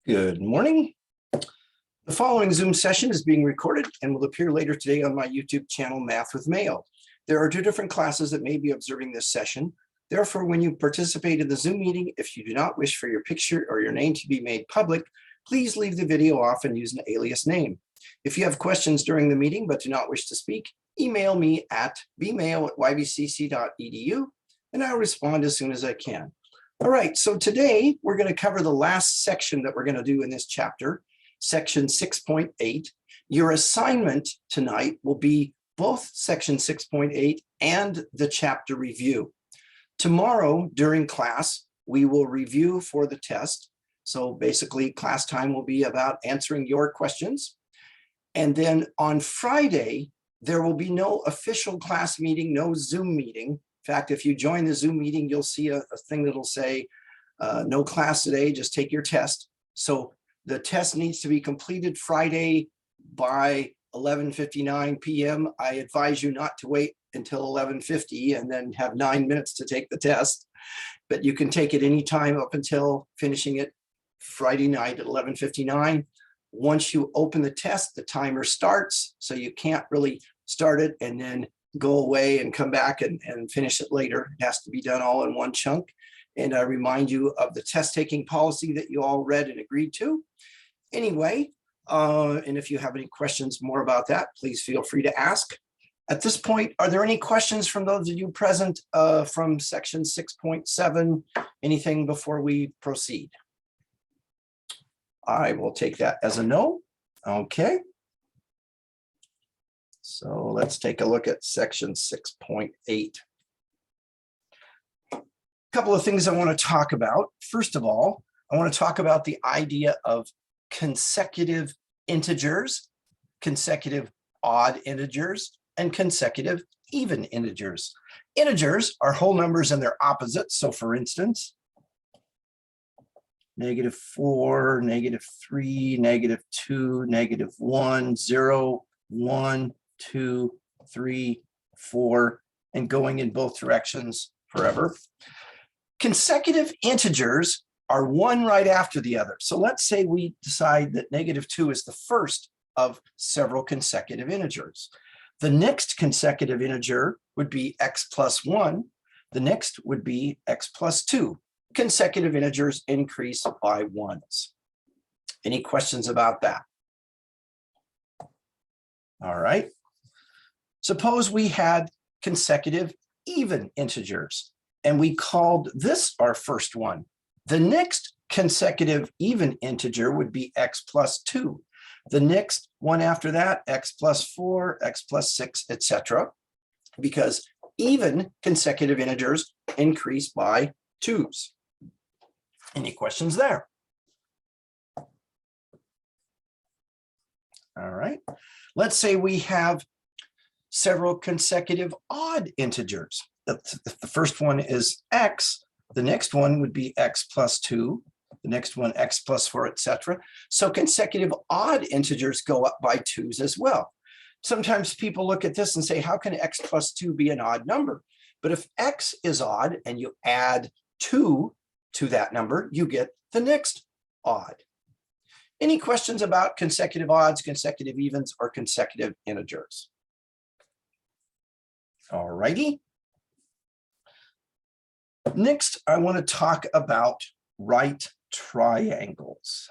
Good morning. The following Zoom session is being recorded and will appear later today on my YouTube channel, Math with Mayo. There are two different classes that may be observing this session. Therefore, when you participate in the Zoom meeting, if you do not wish for your picture or your name to be made public, please leave the video off and use an alias name. If you have questions during the meeting but do not wish to speak, email me at bmayo@ybcc.edu and I'll respond as soon as I can. All right, so today we're going to cover the last section that we're going to do in this chapter, section 6.8. Your assignment tonight will be both section 6.8 and the chapter review. Tomorrow during class, we will review for the test. So basically class time will be about answering your questions. And then on Friday, there will be no official class meeting, no Zoom meeting. In fact, if you join the Zoom meeting, you'll see a thing that'll say, no class today, just take your test. So the test needs to be completed Friday by 11:59 p.m. I advise you not to wait until 11:50 and then have 9 minutes to take the test, but you can take it anytime up until finishing it Friday night at 11:59. Once you open the test, the timer starts, so you can't really start it and then go away and come back and finish it later. It has to be done all in one chunk. And I remind you of the test taking policy that you all read and agreed to. Anyway, and if you have any questions more about that, please feel free to ask. At this point, are there any questions from those of you present from section 6.7? Anything before we proceed? I will take that as a no. Okay. So let's take a look at section 6.8. A couple of things I want to talk about. First of all, I want to talk about the idea of consecutive integers, consecutive odd integers, and consecutive even integers. Integers are whole numbers and their opposites. So for instance, -4, -3, -2, -1, 0, 1, 2, 3, 4, and going in both directions forever. Consecutive integers are one right after the other. So let's say we decide that -2 is the first of several consecutive integers. The next consecutive integer would be x plus 1. The next would be x plus 2. Consecutive integers increase by ones. Any questions about that? All right. Suppose we had consecutive even integers and we called this our first one. The next consecutive even integer would be x plus 2. The next one after that, x plus 4, x plus 6, etc. Because even consecutive integers increase by 2s. Any questions there? All right. Let's say we have several consecutive odd integers. If the first one is x, the next one would be x plus 2, the next one x plus 4, etc. So consecutive odd integers go up by 2s as well. Sometimes people look at this and say, how can x plus 2 be an odd number? But if x is odd and you add 2 to that number, you get the next odd. Any questions about consecutive odds, consecutive evens, or consecutive integers? All righty. Next, I want to talk about right triangles.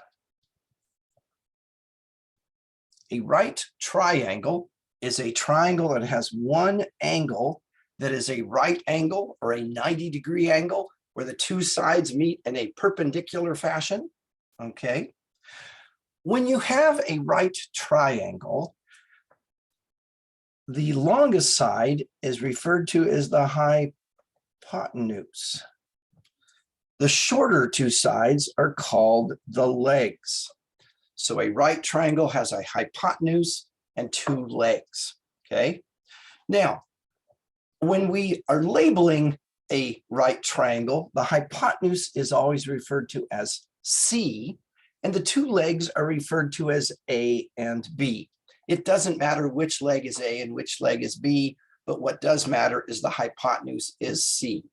A right triangle is a triangle that has one angle that is a right angle or a 90-degree angle where the two sides meet in a perpendicular fashion. Okay. When you have a right triangle, the longest side is referred to as the hypotenuse. The shorter two sides are called the legs. So a right triangle has a hypotenuse and two legs. Okay. Now, when we are labeling a right triangle, the hypotenuse is always referred to as C, and the two legs are referred to as A and B. It doesn't matter which leg is A and which leg is B, but what does matter is the hypotenuse is C.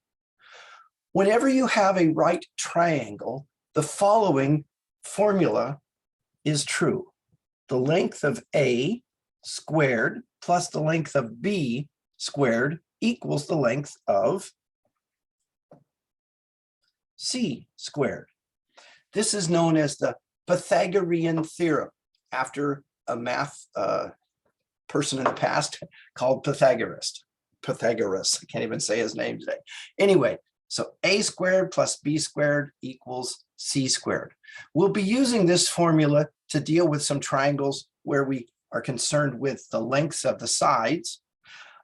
Whenever you have a right triangle, the following formula is true. The length of A squared plus the length of B squared equals the length of C squared. This is known as the Pythagorean theorem, after a math person in the past called Pythagoras. I can't even say his name today. Anyway, so A squared plus B squared equals C squared. We'll be using this formula to deal with some triangles where we are concerned with the lengths of the sides.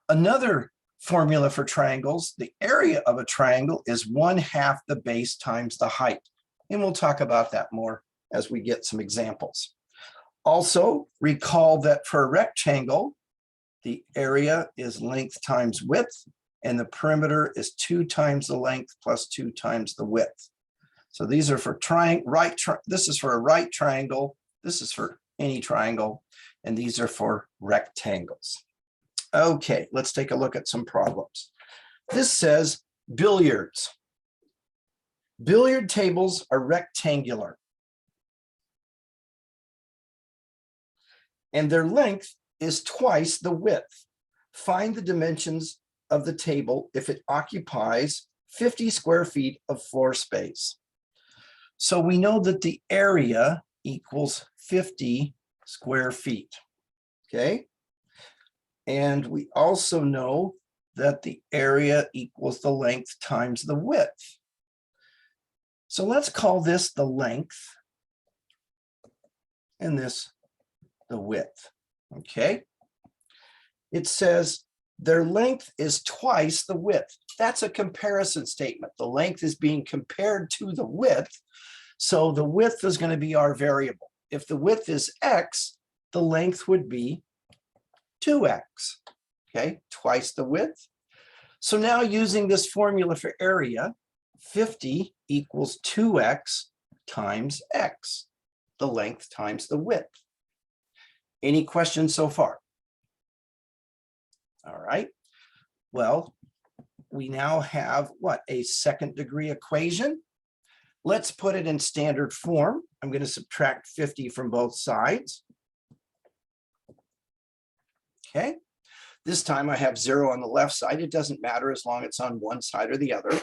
Another formula for triangles, the area of a triangle is 1/2 the base times the height. And we'll talk about that more as we get some examples. Also, recall that for a rectangle, the area is length times width, and the perimeter is 2 times the length plus 2 times the width. So these are for this is for a right triangle, this is for any triangle, and these are for rectangles. Okay, let's take a look at some problems. This says billiards. Billiard tables are rectangular, and their length is twice the width. Find the dimensions of the table if it occupies 50 square feet of floor space. So we know that the area equals 50 square feet, okay? And we also know that the area equals the length times the width. So let's call this the length and this the width, okay? It says their length is twice the width. That's a comparison statement. The length is being compared to the width. So the width is going to be our variable. If the width is X, the length would be 2X, okay? Twice the width. So now using this formula for area, 50 equals 2X times X, the length times the width. Any questions so far? All right. Well, we now have what? A second degree equation. Let's put it in standard form. I'm going to subtract 50 from both sides. Okay. This time I have 0 on the left side. It doesn't matter as long as it's on one side or the other.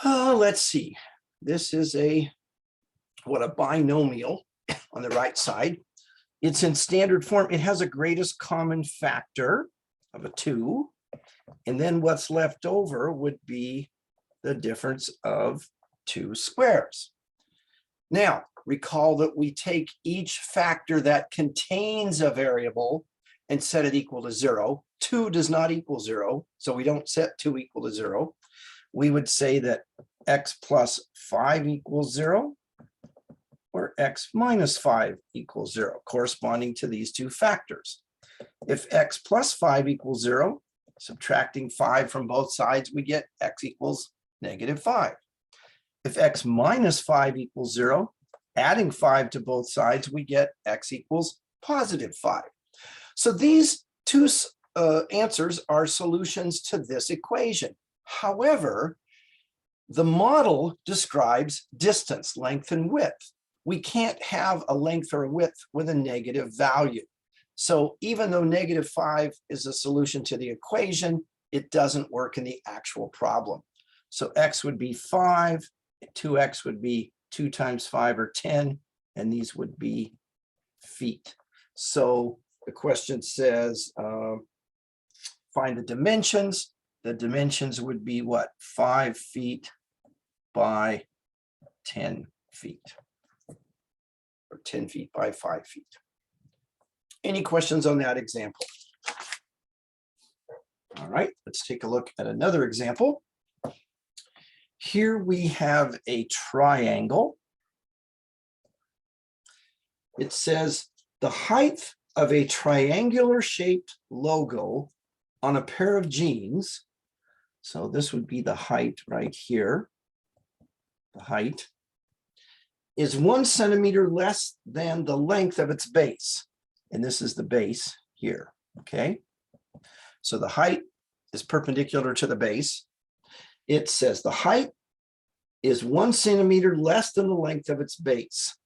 Let's see. This is a binomial on the right side. It's in standard form. It has a greatest common factor of a 2. And then what's left over would be the difference of 2 squares. Now, recall that we take each factor that contains a variable and set it equal to 0. 2 does not equal 0, so we don't set 2 equal to 0. We would say that x plus 5 equals 0, or x minus 5 equals 0, corresponding to these two factors. If x plus 5 equals 0, subtracting 5 from both sides, we get x equals -5. If x minus 5 equals 0, adding 5 to both sides, we get x equals +5. So these two answers are solutions to this equation. However, the model describes distance, length, and width. We can't have a length or a width with a negative value. So even though -5 is a solution to the equation, it doesn't work in the actual problem. So x would be 5, 2x would be 2 times 5 or 10, and these would be feet. So the question says, find the dimensions. The dimensions would be what? 5 feet by 10 feet, or 10 feet by 5 feet. Any questions on that example? All right, let's take a look at another example. Here we have a triangle. It says the height of a triangular shaped logo on a pair of jeans. So this would be the height right here. The height is 1 centimeter less than the length of its base. And this is the base here, okay? So the height is perpendicular to the base. It says the height is 1 centimeter less than the length of its base.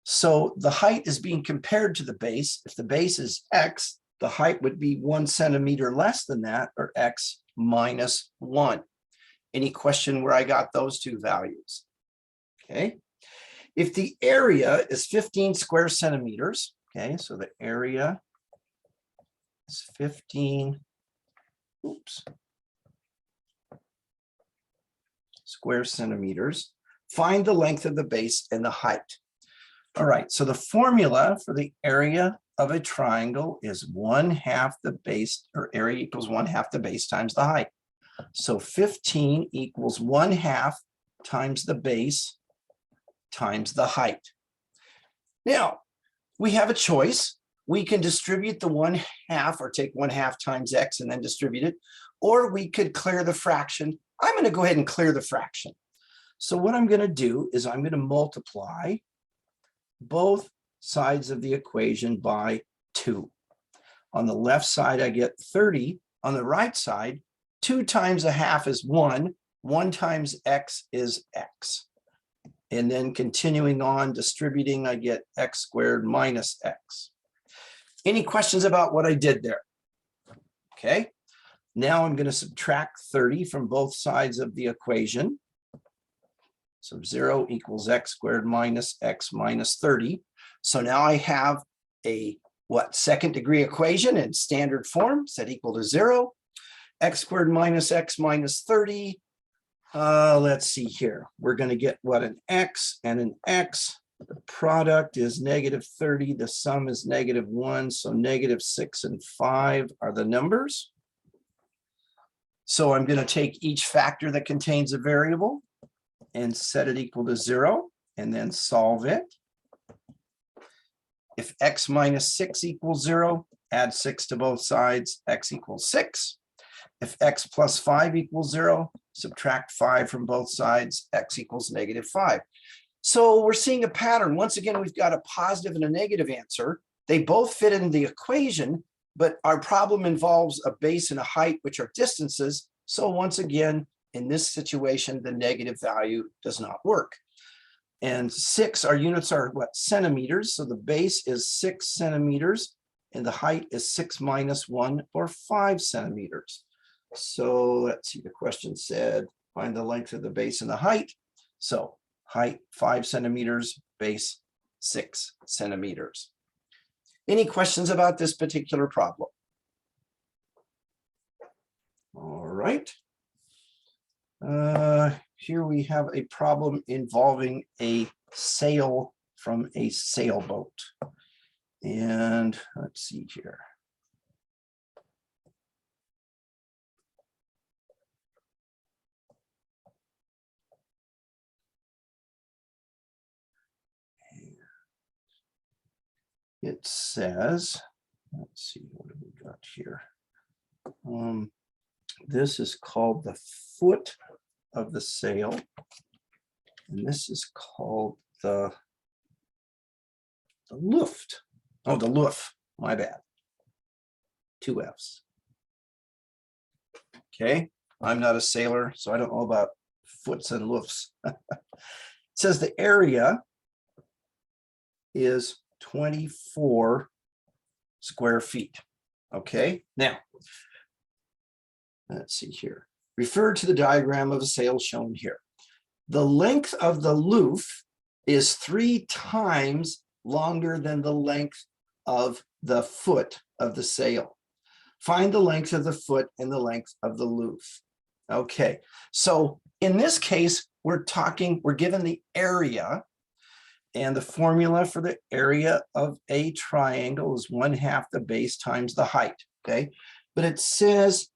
So the height is being compared to the base. If the base is x, the height would be 1 centimeter less than that, or x minus 1. Any question where I got those two values? Okay. If the area is 15 square centimeters, okay, so the area is 15, square centimeters, find the length of the base and the height. All right, so the formula for the area of a triangle is 1/2 the base, or area equals 1/2 the base times the height. So 15 equals 1/2 times the base times the height. Now, we have a choice. We can distribute the 1/2, or take 1/2 times x and then distribute it, or we could clear the fraction. I'm going to go ahead and clear the fraction. So what I'm going to do is I'm going to multiply both sides of the equation by 2. On the left side, I get 30. On the right side, 2 times 1/2 is 1. 1 times x is x. And then continuing on distributing, I get x squared minus x. Any questions about what I did there? Okay. Now I'm going to subtract 30 from both sides of the equation. So 0 equals x squared minus x minus 30. So now I have a second degree equation in standard form, set equal to 0. X squared minus x minus 30. Let's see here. We're going to get an x and an x. The product is negative 30. The sum is negative 1. So negative 6 and 5 are the numbers. So I'm going to take each factor that contains a variable and set it equal to 0, and then solve it. If x minus 6 equals 0, add 6 to both sides, x equals 6. If x plus 5 equals 0, subtract 5 from both sides, x equals negative 5. So we're seeing a pattern. Once again, we've got a positive and a negative answer. They both fit in the equation, but our problem involves a base and a height, which are distances. So once again, in this situation, the negative value does not work. And 6, our units are what? Centimeters. So the base is 6 centimeters and the height is 6 minus 1, or 5 centimeters. So let's see, the question said, find the length of the base and the height. So height 5 centimeters, base 6 centimeters. Any questions about this particular problem? All right. Here we have a problem involving a sail from a sailboat. And let's see here. It says, let's see, what have we got here? This is called the foot of the sail, and this is called the luft. Oh, the luft, my bad. 2 F's. Okay, I'm not a sailor, so I don't know about foots and lufts. It says the area is 24 square feet. Okay, now, let's see here. Refer to the diagram of a sail shown here. The length of the loof is 3 times longer than the length of the foot of the sail. Find the length of the foot and the length of the loof. Okay, so in this case, we're given the area, and the formula for the area of a triangle is 1/2 the base times the height. Okay, but it says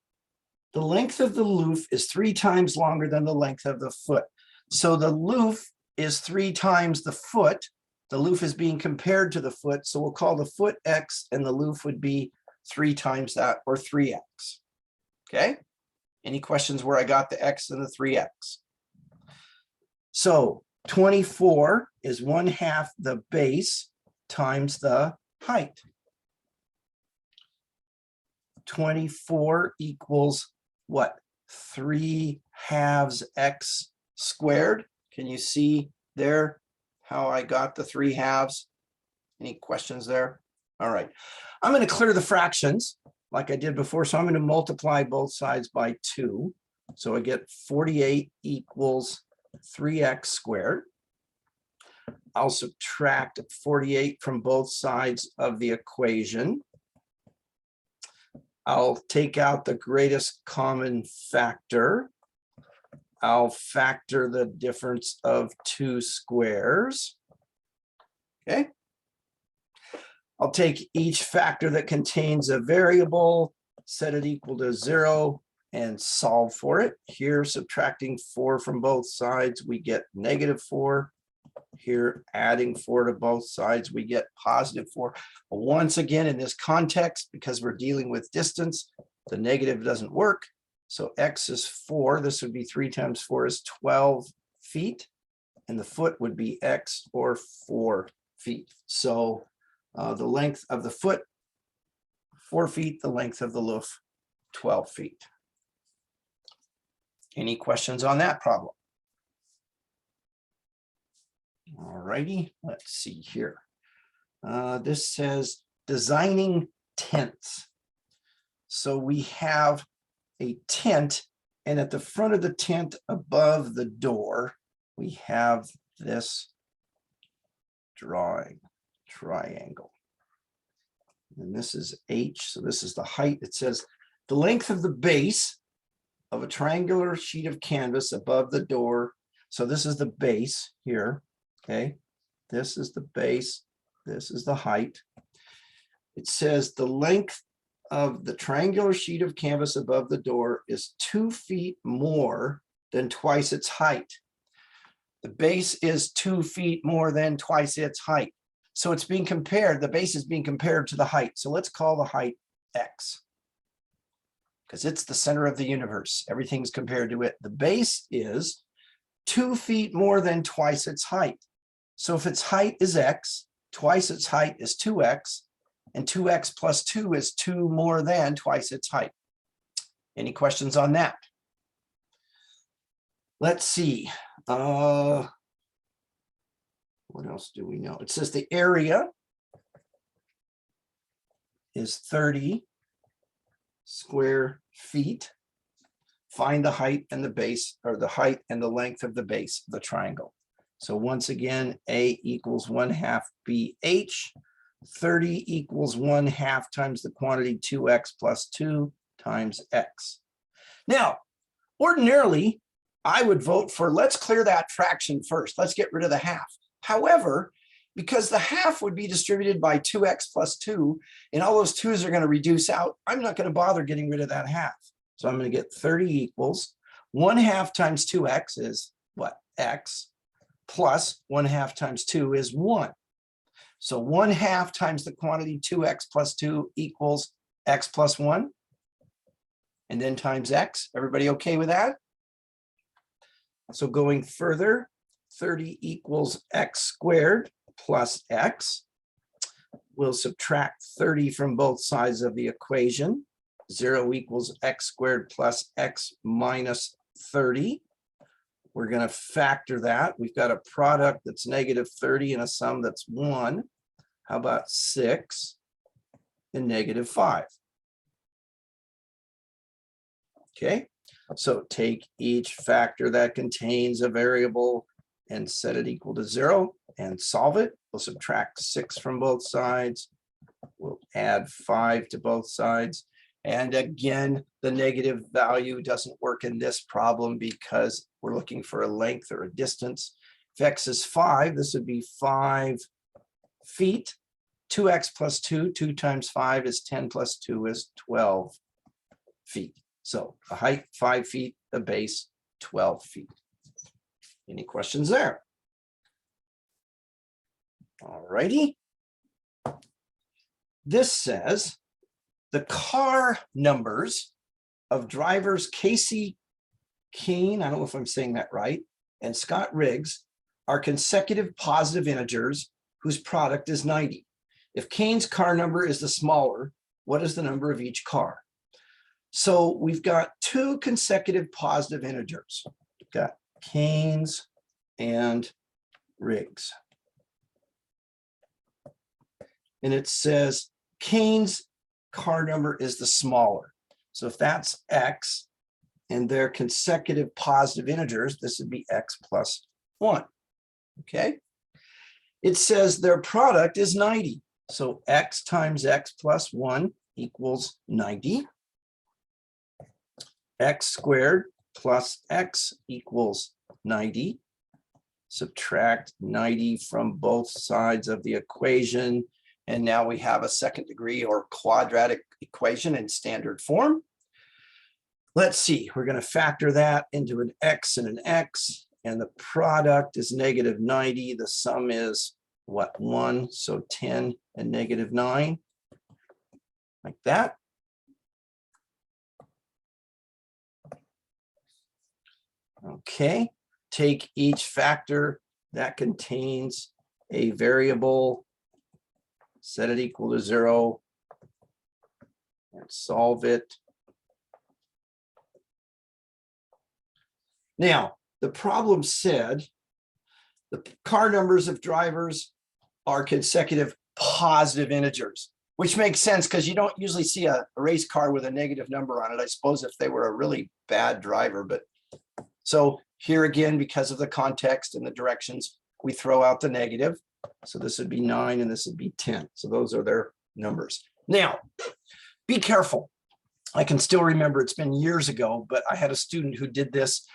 the length of the loof is 3 times longer than the length of the foot. So the loof is 3 times the foot. The loof is being compared to the foot. So we'll call the foot X and the loof would be 3 times that, or 3X. Okay. Any questions where I got the X and the 3X? So 24 is 1/2 the base times the height. 24 equals what? 3/2 x squared. Can you see there how I got the 3/2? Any questions there? All right. I'm going to clear the fractions like I did before. So I'm going to multiply both sides by 2. So I get 48 equals 3x squared. I'll subtract 48 from both sides of the equation. I'll take out the greatest common factor. I'll factor the difference of 2 squares. Okay. I'll take each factor that contains a variable, set it equal to 0, and solve for it. Here, subtracting 4 from both sides, we get -4. Here, adding 4 to both sides, we get +4. Once again, in this context, because we're dealing with distance, the negative doesn't work. So x is 4. This would be 3 times 4 is 12 feet. And the foot would be x, or 4 feet. So the length of the foot, 4 feet. The length of the loof, 12 feet. Any questions on that problem? All righty, let's see here. This says designing tents. So we have a tent, and at the front of the tent above the door, we have this drawing triangle. And this is H, so this is the height. It says the length of the base of a triangular sheet of canvas above the door. So this is the base here. Okay, this is the base, this is the height. It says the length of the triangular sheet of canvas above the door is 2 feet more than twice its height. The base is 2 feet more than twice its height. So it's being compared, the base is being compared to the height. So let's call the height X, because it's the center of the universe. Everything's compared to it. The base is 2 feet more than twice its height. So if its height is X, twice its height is 2x, and 2x plus 2 is 2 more than twice its height. Any questions on that? Let's see. What else do we know? It says the area is 30 square feet. Find the height and the base, or the height and the length of the base of the triangle. So once again, A equals 1/2 BH. 30 equals 1/2 times the quantity 2x plus 2 times x. Now, ordinarily, I would vote for, let's clear that fraction first. Let's get rid of the half. However, because the half would be distributed by 2x plus 2, and all those 2's are going to reduce out, I'm not going to bother getting rid of that half. So I'm going to get 30 equals 1/2 times 2x is what? X, plus 1/2 times 2 is 1. So 1/2 times the quantity 2x plus 2 equals x plus 1. And then times x. Everybody okay with that? So going further, 30 equals x squared plus x. We'll subtract 30 from both sides of the equation. 0 equals x squared plus x minus 30. We're going to factor that. We've got a product that's -30 and a sum that's 1. How about 6 and -5? Okay, so take each factor that contains a variable and set it equal to 0 and solve it. We'll subtract 6 from both sides. We'll add 5 to both sides. And again, the negative value doesn't work in this problem because we're looking for a length or a distance. If x is 5, this would be 5 feet. 2x plus 2, 2 times 5 is 10 plus 2 is 12 feet. So the height, 5 feet, the base, 12 feet. Any questions there? All righty. This says the car numbers of drivers Casey Keene, I don't know if I'm saying that right, and Scott Riggs are consecutive positive integers whose product is 90. If Kane's car number is the smaller, what is the number of each car? So we've got 2 consecutive positive integers. We've got Canes and rigs. And it says Cane's car number is the smaller. So if that's X and they're consecutive positive integers, this would be X plus 1. Okay. It says their product is 90. So X times X plus 1 equals 90. X squared plus X equals 90. Subtract 90 from both sides of the equation. And now we have a second degree or quadratic equation in standard form. Let's see, we're going to factor that into an X and an X, and the product is negative 90. The sum is what, 1? So 10 and negative 9, like that. Okay, take each factor that contains a variable, set it equal to 0, and solve it. Now, the problem said the car numbers of drivers are consecutive positive integers, which makes sense because you don't usually see a race car with a negative number on it. I suppose if they were a really bad driver, but so here again, because of the context and the directions, we throw out the negative. So this would be 9 and this would be 10. So those are their numbers. Now, be careful. I can still remember, it's been years ago, but I had a student who did this.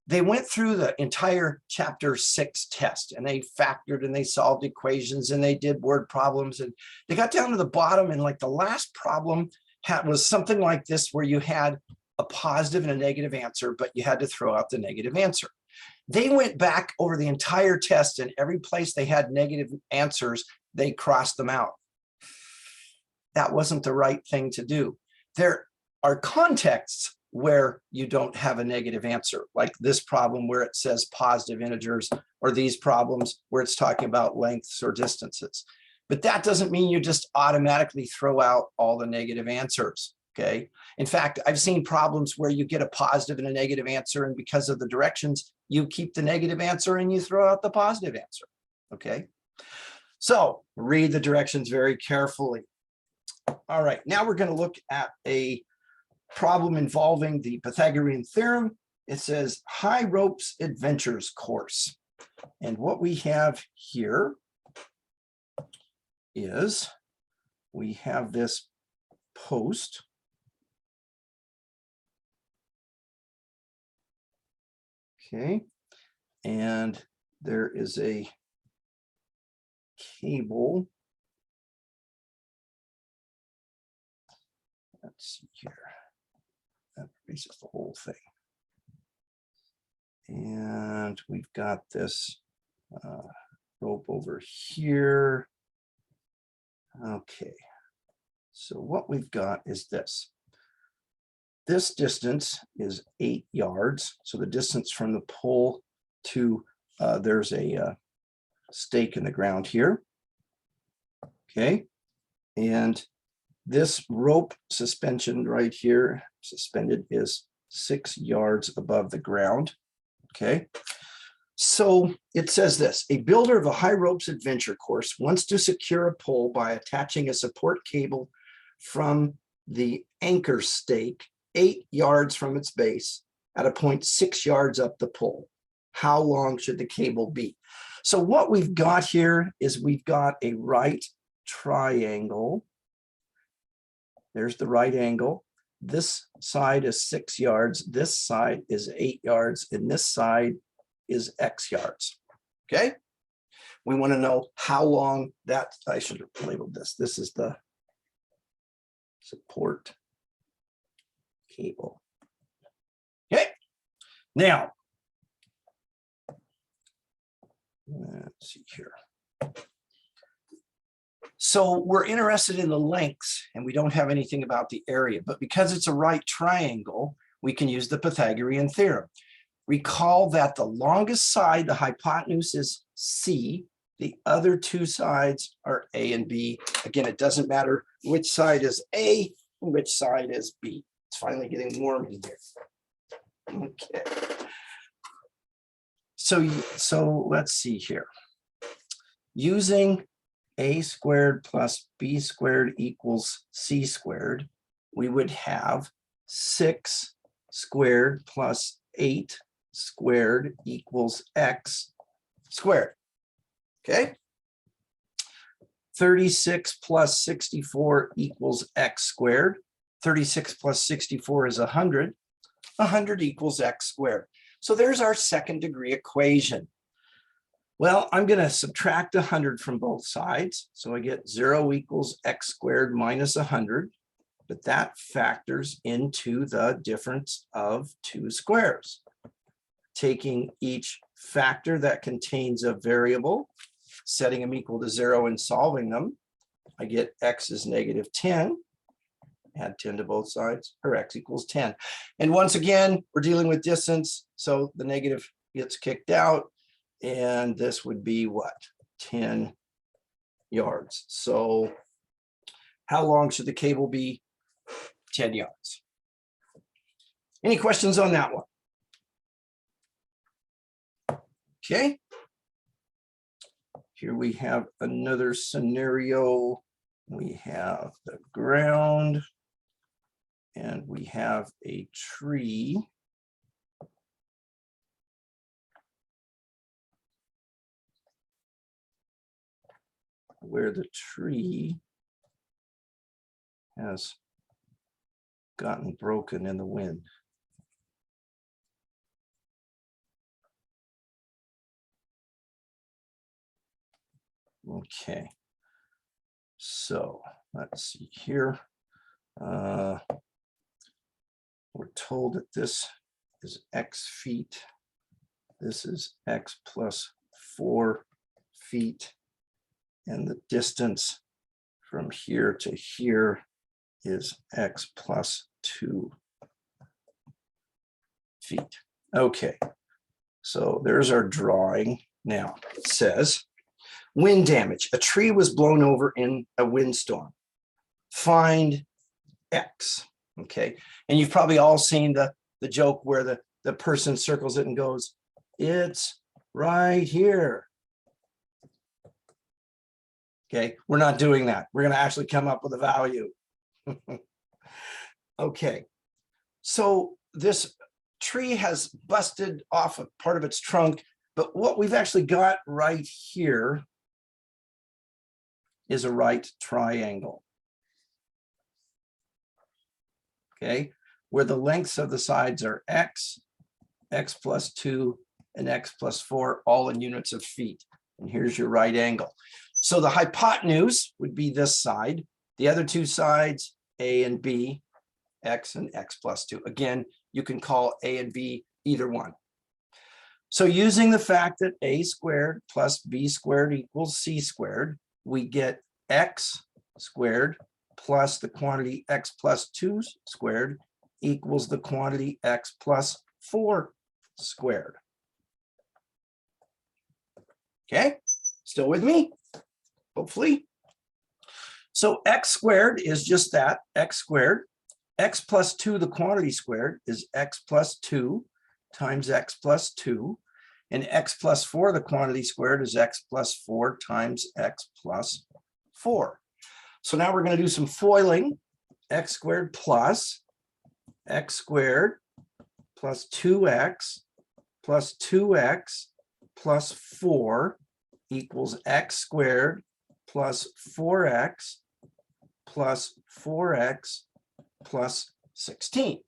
They went through the entire chapter 6 test and they factored and they solved equations and they did word problems, and they got down to the bottom, and like the last problem was something like this, where you had a positive and a negative answer, but you had to throw out the negative answer. They went back over the entire test, and every place they had negative answers, they crossed them out. That wasn't the right thing to do. There are contexts where you don't have a negative answer, like this problem where it says positive integers, or these problems where it's talking about lengths or distances. But that doesn't mean you just automatically throw out all the negative answers. Okay. In fact, I've seen problems where you get a positive and a negative answer, and because of the directions, you keep the negative answer and you throw out the positive answer. Okay. So read the directions very carefully. All right. Now we're going to look at a problem involving the Pythagorean theorem. It says high ropes adventures course. And what we have here is we have this post. Okay, and there is a cable. Let's see here. That erases the whole thing. And we've got this rope over here. Okay, so what we've got is this. This distance is 8 yards. So the distance from the pole to, there's a stake in the ground here. Okay, and this rope suspension right here, suspended, is 6 yards above the ground. Okay, so it says this: a builder of a high ropes adventure course wants to secure a pole by attaching a support cable from the anchor stake 8 yards from its base at a point 6 yards up the pole. How long should the cable be? So what we've got here is we've got a right triangle. There's the right angle. This side is 6 yards. This side is 8 yards. And this side is X yards. Okay. We want to know how long that, I should have labeled this. This is the support cable. Okay. Now, let's see here. So we're interested in the lengths, and we don't have anything about the area, but because it's a right triangle, we can use the Pythagorean theorem. Recall that the longest side, the hypotenuse, is C. The other two sides are A and B. Again, it doesn't matter which side is A and which side is B. It's finally getting warm in here. Okay. So let's see here. Using a squared plus b squared equals c squared, we would have 6 squared plus 8 squared equals x squared. Okay. 36 plus 64 equals x squared. 36 plus 64 is 100. 100 equals x squared. So there's our second degree equation. Well, I'm going to subtract 100 from both sides. So I get 0 equals x squared minus 100. But that factors into the difference of 2 squares. Taking each factor that contains a variable, setting them equal to 0 and solving them, I get x is negative 10. Add 10 to both sides, or x equals 10. And once again, we're dealing with distance, so the negative gets kicked out, and this would be what? 10 yards. So how long should the cable be? 10 yards. Any questions on that one? Okay. Here we have another scenario. We have the ground and we have a tree. Where the tree has gotten broken in the wind. Okay, so let's see here. We're told that this is x feet. This is x plus 4 feet. And the distance from here to here is x plus 2 feet. Okay, so there's our drawing. Now it says wind damage. A tree was blown over in a windstorm. Find x. Okay, and you've probably all seen the joke where the person circles it and goes, it's right here. Okay, we're not doing that. We're going to actually come up with a value. Okay, so this tree has busted off a part of its trunk, but what we've actually got right here is a right triangle. Okay, where the lengths of the sides are x, x plus 2, and x plus 4, all in units of feet. And here's your right angle. So the hypotenuse would be this side. The other two sides, A and B, x and x plus 2. Again, you can call A and B either one. So using the fact that a squared plus b squared equals c squared, we get x squared plus the quantity x plus 2 squared equals the quantity x plus 4 squared. Okay, still with me? Hopefully. So x squared is just that, x squared. X plus 2, the quantity squared, is x plus 2 times x plus 2. And x plus 4, the quantity squared, is x plus 4 times x plus 4. So now we're going to do some foiling. X squared plus x squared plus 2x plus 2x plus 4 equals x squared plus 4x plus 4x plus 16.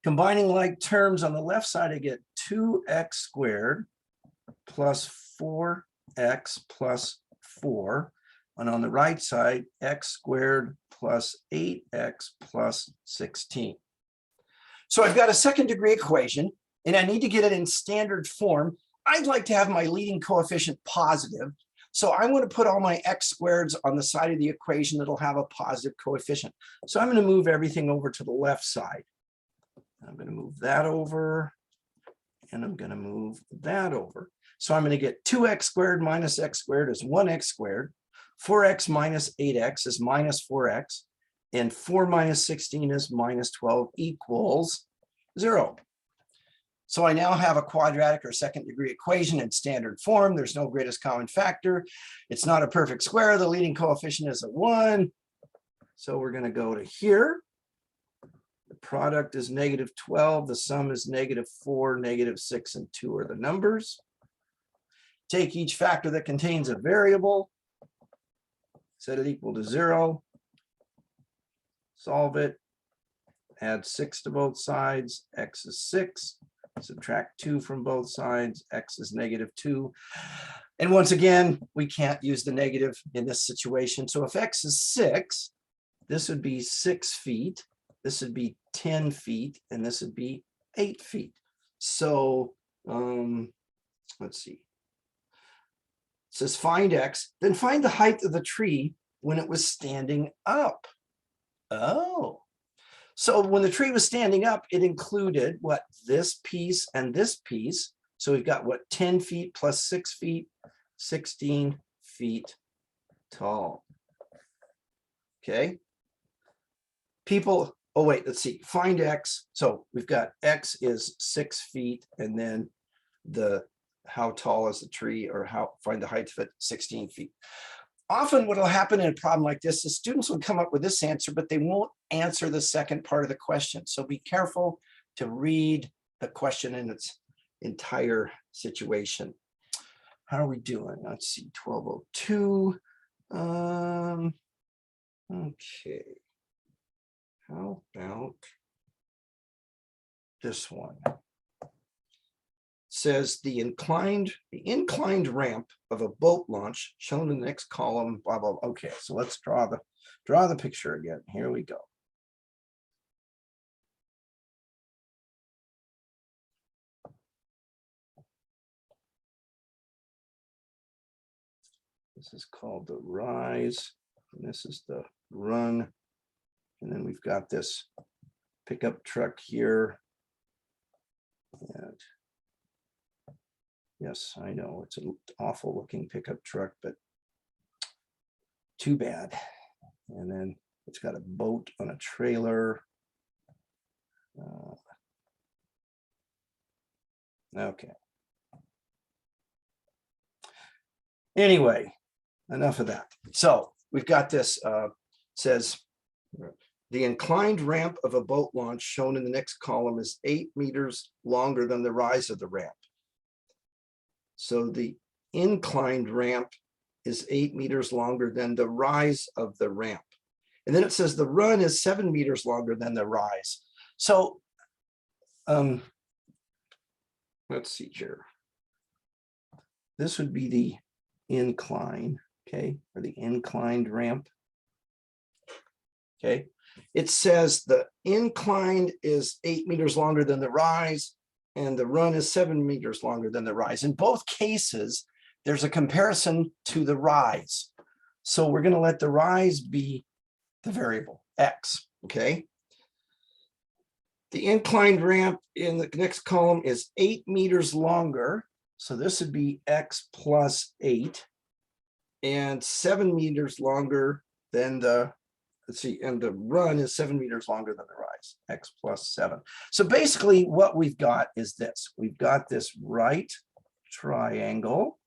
Combining like terms on the left side, I get 2x squared plus 4x plus 4. And on the right side, x squared plus 8x plus 16. So I've got a second degree equation, and I need to get it in standard form. I'd like to have my leading coefficient positive. So I'm going to put all my x squareds on the side of the equation that'll have a positive coefficient. So I'm going to move everything over to the left side. I'm going to move that over, and I'm going to move that over. So I'm going to get 2x squared minus x squared is 1x squared. 4x minus 8x is minus 4x. and 4 minus 16 is minus 12 equals 0. So I now have a quadratic or second degree equation in standard form. There's no greatest common factor. It's not a perfect square. The leading coefficient is a 1. So we're going to go to here. The product is negative 12. The sum is negative 4, negative 6, and 2 are the numbers. Take each factor that contains a variable, set it equal to 0, solve it, add 6 to both sides, x is 6, subtract 2 from both sides, x is negative 2. And once again, we can't use the negative in this situation. So if x is 6, this would be 6 feet, this would be 10 feet, and this would be 8 feet. So let's see. It says find x, then find the height of the tree when it was standing up. Oh, so when the tree was standing up, it included what? This piece and this piece. So we've got what? 10 feet plus 6 feet, 16 feet tall. Okay. People, oh wait, let's see, find x. So we've got x is 6 feet, and then the how tall is the tree, or how find the height of it, 16 feet. Often what will happen in a problem like this is students will come up with this answer, but they won't answer the second part of the question. So be careful to read the question in its entire situation. How are we doing? Let's see, 1202. Okay. How about this one? Says the inclined ramp of a boat launch shown in the next column, blah, blah, blah. Okay, so let's draw the picture again. Here we go. This is called the rise, and this is the run. And then we've got this pickup truck here. And yes, I know it's an awful looking pickup truck, but too bad. And then it's got a boat on a trailer. Okay. Anyway, enough of that. So we've got this, says the inclined ramp of a boat launch shown in the next column is 8 meters longer than the rise of the ramp. So the inclined ramp is 8 meters longer than the rise of the ramp. And then it says the run is 7 meters longer than the rise. So let's see here. This would be the incline, okay, or the inclined ramp. Okay, it says the incline is 8 meters longer than the rise, and the run is 7 meters longer than the rise. In both cases, there's a comparison to the rise. So we're going to let the rise be the variable x, okay? The inclined ramp in the next column is 8 meters longer. So this would be x plus 8, and 7 meters longer than the, let's see, and the run is 7 meters longer than the rise, x plus 7. So basically what we've got is this. We've got this right triangle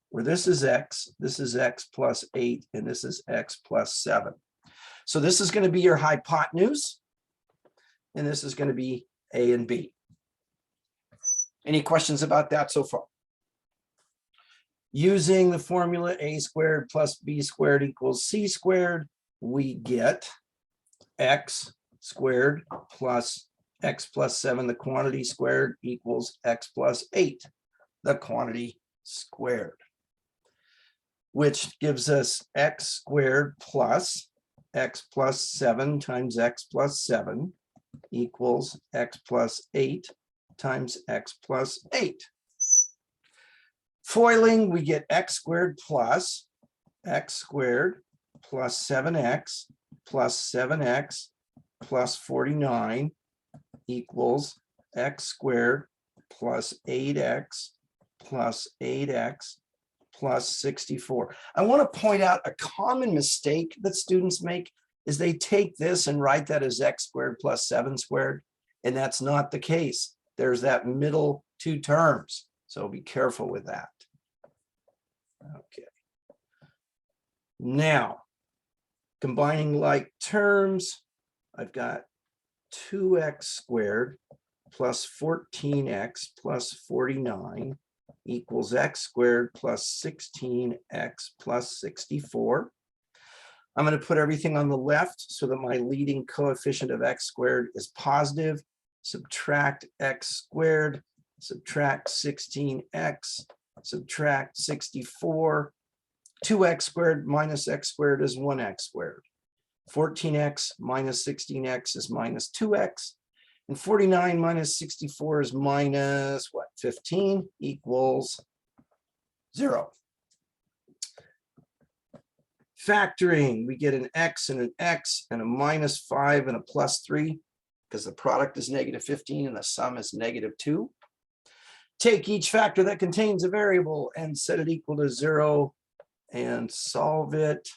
where this is x plus 8, and this is x plus 7. So this is going to be your hypotenuse, and this is going to be A and B. Any questions about that so far? Using the formula a squared plus b squared equals c squared, we get x squared plus x plus 7, the quantity squared, equals x plus 8, the quantity squared, which gives us x squared plus x plus 7 times x plus 7 equals x plus 8 times x plus 8. Foiling, we get x squared plus 7x plus 7x plus 49 equals x squared plus 8x plus 8x plus 64. I want to point out a common mistake that students make is they take this and write that as x squared plus 7 squared. And that's not the case. There's that middle two terms. So be careful with that. Okay. Now, combining like terms, I've got 2x squared plus 14x plus 49 equals x squared plus 16x plus 64. I'm going to put everything on the left so that my leading coefficient of x squared is positive. Subtract x squared, subtract 16x, subtract 64. 2x squared minus x squared is 1x squared. 14x minus 16x is minus 2x. And 49 minus 64 is minus what? 15 equals 0. Factoring, we get an x and a minus 5 and a plus 3 because the product is negative 15 and the sum is negative 2. Take each factor that contains a variable and set it equal to 0 and solve it.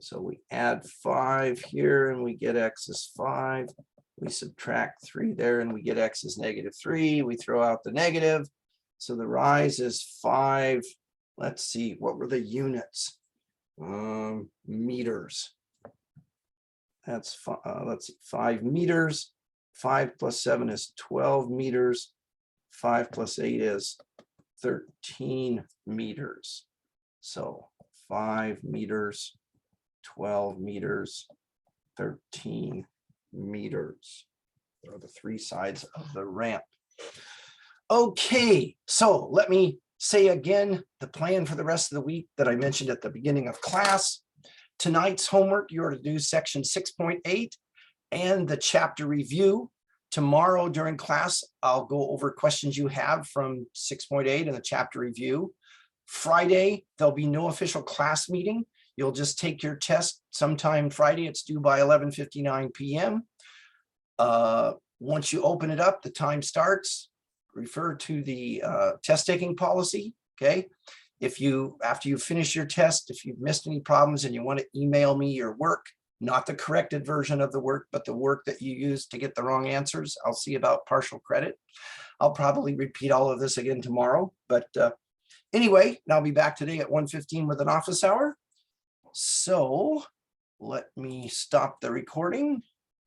So we add 5 here and we get x is 5. We subtract 3 there and we get x is negative 3. We throw out the negative. So the rise is 5. Let's see, what were the units? Meters. That's let's see, 5 meters. 5 plus 7 is 12 meters. 5 plus 8 is 13 meters. So 5 meters, 12 meters, 13 meters. Those are the 3 sides of the ramp. Okay, so let me say again the plan for the rest of the week that I mentioned at the beginning of class. Tonight's homework, you are to do section 6.8 and the chapter review. Tomorrow during class, I'll go over questions you have from 6.8 and the chapter review. Friday, there'll be no official class meeting. You'll just take your test sometime Friday. It's due by 11:59 p.m. Once you open it up, the time starts. Refer to the test taking policy, okay? If you, after you finish your test, if you've missed any problems and you want to email me your work, not the corrected version of the work, but the work that you used to get the wrong answers, I'll see about partial credit. I'll probably repeat all of this again tomorrow, but anyway, I'll be back today at 1:15 with an office hour. So let me stop the recording.